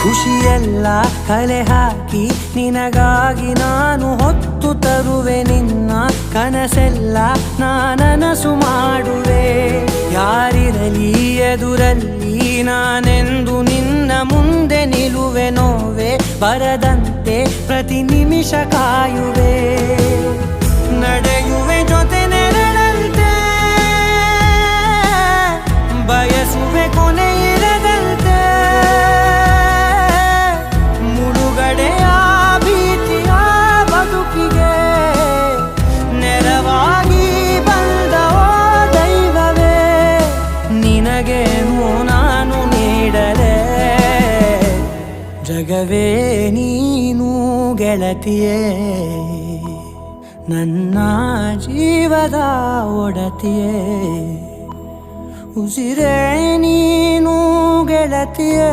ಖುಷಿಯೆಲ್ಲ ಕಲೆ ಹಾಕಿ ನಿನಗಾಗಿ ನಾನು ಹೊತ್ತು ತರುವೆ ನಿನ್ನ ಕನಸೆಲ್ಲ ನಾನನಸು ಮಾಡುವೆ ಯಾರಿರಲಿ ಎದುರಲ್ಲಿ ನಾನೆಂದು ನಿನ್ನ ಮುಂದೆ ನಿಲ್ಲುವೆ ನೋವೆ ಬರದಂತೆ ಪ್ರತಿ ನಿಮಿಷ ಕಾಯುವೆ ನಡೆಯುವೆ ಜೊತೆ ನೆರಳಂತೆ ಬಯಸುವೆ ಕೊನೆ ಇರದಂತೆ ಮುಳುಗಡೆಯ ಭೀತಿಯ ಬದುಕಿಗೆ ನೆರವಾಗಿ ಬಂದ ದೈವವೇ ನಿನಗೇನು ನಾನು ನೀಡಲೆ ಜಗವೇ ನೀನು ಗೆಳತಿಯೇ ನನ್ನ ಜೀವದ ಒಡತಿಯೇ ಉಸಿರೇ ನೀನು ಗೆಳತಿಯೇ.